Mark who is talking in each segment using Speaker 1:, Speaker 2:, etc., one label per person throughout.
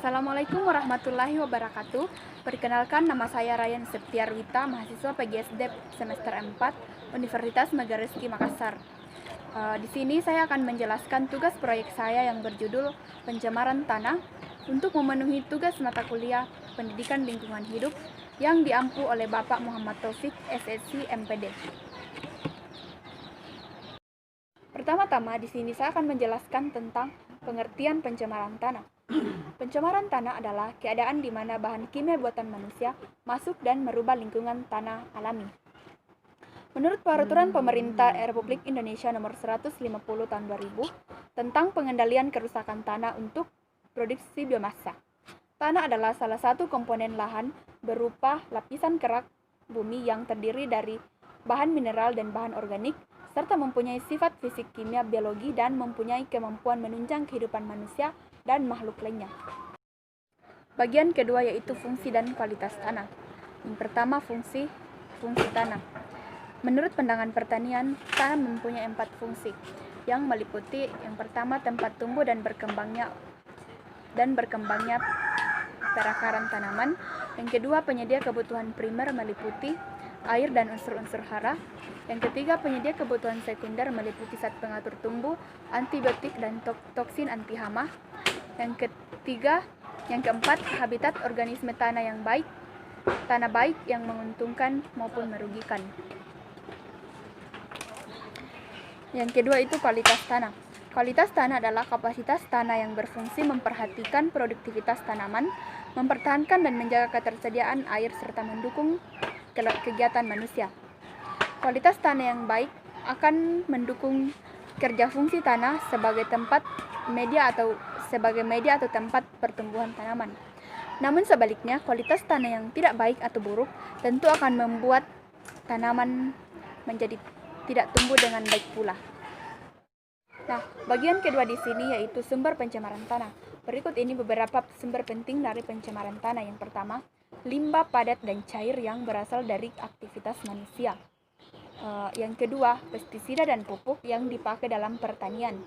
Speaker 1: Assalamualaikum warahmatullahi wabarakatuh. Perkenalkan, nama saya Ryan Septiarwita, mahasiswa PGSD semester 4 Universitas Megarizky Makassar. Di sini saya akan menjelaskan tugas proyek saya yang berjudul Pencemaran Tanah untuk memenuhi tugas mata kuliah Pendidikan Lingkungan Hidup yang diampu oleh Bapak Muhammad Taufik, SSC MPD. Pertama-tama di sini saya akan menjelaskan tentang pengertian pencemaran tanah. Pencemaran tanah adalah keadaan di mana bahan kimia buatan manusia masuk dan merubah lingkungan tanah alami. Menurut Peraturan Pemerintah Republik Indonesia Nomor 150 Tahun 2000 tentang pengendalian kerusakan tanah untuk produksi biomasa, tanah adalah salah satu komponen lahan berupa lapisan kerak bumi yang terdiri dari bahan mineral dan bahan organik, serta mempunyai sifat fisik, kimia, biologi, dan mempunyai kemampuan menunjang kehidupan manusia dan makhluk lainnya. Bagian kedua yaitu fungsi dan kualitas tanah. Yang pertama, fungsi tanah. Menurut pandangan pertanian, tanah mempunyai 4 fungsi yang meliputi yang pertama tempat tumbuh dan berkembangnya perakaran tanaman. Yang kedua, penyedia kebutuhan primer meliputi air dan unsur-unsur hara. Yang ketiga, penyedia kebutuhan sekunder meliputi zat pengatur tumbuh, antibiotik, dan toksin anti hama. Yang keempat, habitat organisme tanah baik yang menguntungkan maupun merugikan. Yang kedua itu kualitas tanah. Kualitas tanah adalah kapasitas tanah yang berfungsi memperhatikan produktivitas tanaman, mempertahankan dan menjaga ketersediaan air serta mendukung kegiatan manusia. Kualitas tanah yang baik akan mendukung kerja fungsi tanah sebagai media atau tempat pertumbuhan tanaman. Namun sebaliknya, kualitas tanah yang tidak baik atau buruk tentu akan membuat tanaman menjadi tidak tumbuh dengan baik pula. Nah, bagian kedua di sini yaitu sumber pencemaran tanah. Berikut ini beberapa sumber penting dari pencemaran tanah. Yang pertama, limbah padat dan cair yang berasal dari aktivitas manusia. Yang kedua, pestisida dan pupuk yang dipakai dalam pertanian.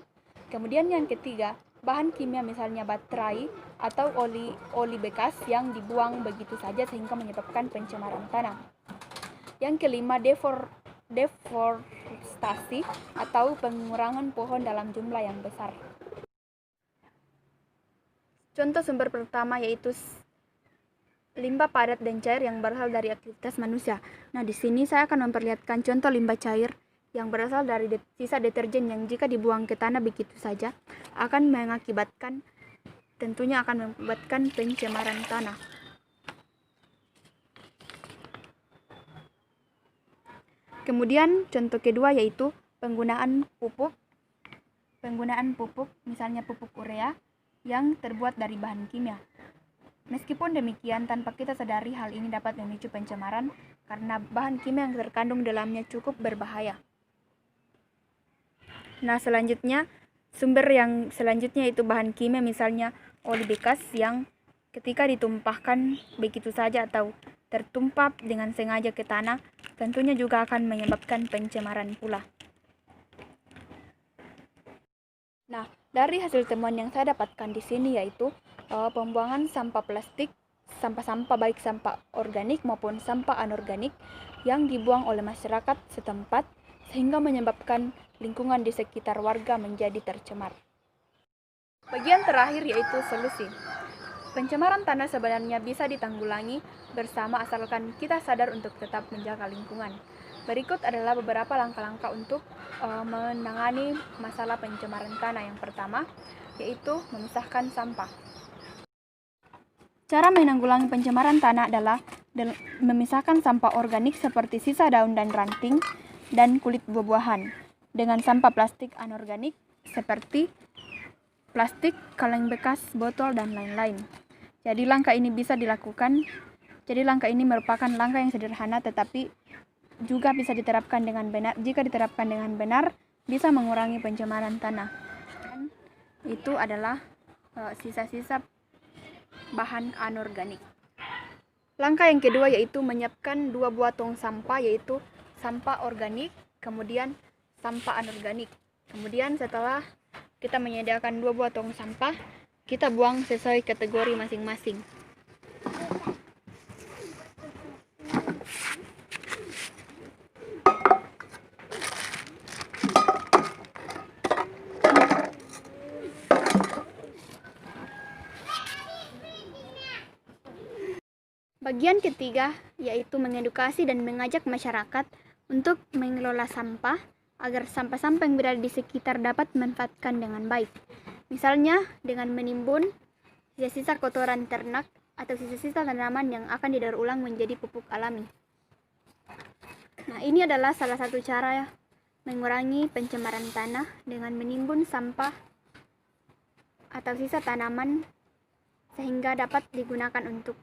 Speaker 1: Kemudian yang ketiga, bahan kimia misalnya baterai atau oli bekas yang dibuang begitu saja sehingga menyebabkan pencemaran tanah. Yang kelima, deforestasi atau pengurangan pohon dalam jumlah yang besar. Contoh sumber pertama yaitu limbah padat dan cair yang berasal dari aktivitas manusia. Nah, di sini saya akan memperlihatkan contoh limbah cair yang berasal dari sisa deterjen yang jika dibuang ke tanah begitu saja tentunya akan mengakibatkan pencemaran tanah. Kemudian contoh kedua yaitu penggunaan pupuk misalnya pupuk urea yang terbuat dari bahan kimia. Meskipun demikian, tanpa kita sadari hal ini dapat memicu pencemaran karena bahan kimia yang terkandung dalamnya cukup berbahaya. Nah, sumber yang selanjutnya itu bahan kimia misalnya oli bekas yang ketika ditumpahkan begitu saja atau tertumpah dengan sengaja ke tanah, tentunya juga akan menyebabkan pencemaran pula. Nah, dari hasil temuan yang saya dapatkan di sini yaitu pembuangan sampah plastik, sampah-sampah baik sampah organik maupun sampah anorganik yang dibuang oleh masyarakat setempat sehingga menyebabkan lingkungan di sekitar warga menjadi tercemar. Bagian terakhir yaitu solusi. Pencemaran tanah sebenarnya bisa ditanggulangi bersama asalkan kita sadar untuk tetap menjaga lingkungan. Berikut adalah beberapa langkah-langkah untuk menangani masalah pencemaran tanah. Yang pertama yaitu memisahkan sampah. Cara menanggulangi pencemaran tanah adalah memisahkan sampah organik seperti sisa daun dan ranting dan kulit buah-buahan dengan sampah plastik anorganik seperti plastik, kaleng bekas, botol, dan lain-lain. Jadi langkah ini merupakan langkah yang sederhana tetapi juga bisa diterapkan dengan benar. Jika diterapkan dengan benar, bisa mengurangi pencemaran tanah. Dan itu adalah sisa-sisa bahan anorganik. Langkah yang kedua yaitu menyiapkan 2 buah tong sampah, yaitu sampah organik, kemudian sampah anorganik. Kemudian setelah kita menyediakan 2 buah tong sampah, kita buang sesuai kategori masing-masing. Bagian ketiga yaitu mengedukasi dan mengajak masyarakat untuk mengelola sampah agar sampah-sampah yang berada di sekitar dapat dimanfaatkan dengan baik. Misalnya dengan menimbun sisa-sisa kotoran ternak atau sisa-sisa tanaman yang akan didaur ulang menjadi pupuk alami. Nah, ini adalah salah satu cara mengurangi pencemaran tanah dengan menimbun sampah atau sisa tanaman sehingga dapat digunakan untuk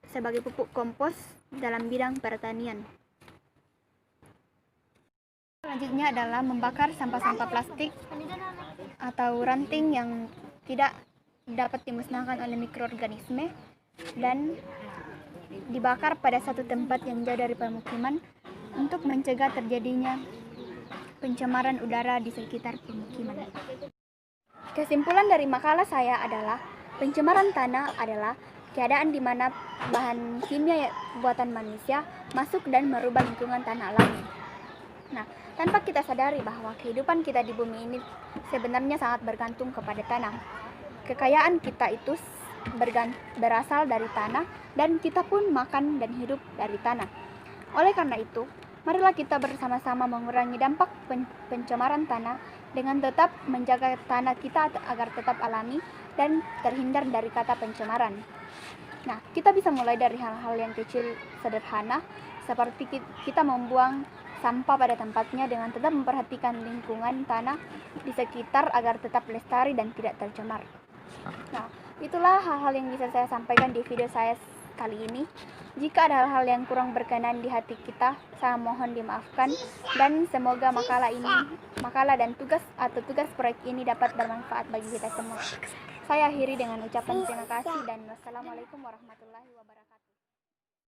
Speaker 1: sebagai pupuk kompos dalam bidang pertanian. Selanjutnya adalah membakar sampah-sampah plastik atau ranting yang tidak dapat dimusnahkan oleh mikroorganisme dan dibakar pada satu tempat yang jauh dari permukiman untuk mencegah terjadinya pencemaran udara di sekitar permukiman. Kesimpulan dari makalah saya adalah pencemaran tanah adalah keadaan di mana bahan kimia buatan manusia masuk dan merubah lingkungan tanah alami. Nah, tanpa kita sadari bahwa kehidupan kita di bumi ini sebenarnya sangat bergantung kepada tanah. Kekayaan kita itu berasal dari tanah dan kita pun makan dan hidup dari tanah. Oleh karena itu, marilah kita bersama-sama mengurangi dampak pencemaran tanah dengan tetap menjaga tanah kita agar tetap alami dan terhindar dari kata pencemaran. Nah, kita bisa mulai dari hal-hal yang kecil sederhana seperti kita membuang sampah pada tempatnya dengan tetap memperhatikan lingkungan tanah di sekitar agar tetap lestari dan tidak tercemar. Nah, itulah hal-hal yang bisa saya sampaikan di video saya kali ini. Jika ada hal-hal yang kurang berkenan di hati kita, saya mohon dimaafkan dan semoga makalah dan tugas proyek ini dapat bermanfaat bagi kita semua. Saya akhiri dengan ucapan terima kasih dan wassalamualaikum warahmatullahi wabarakatuh.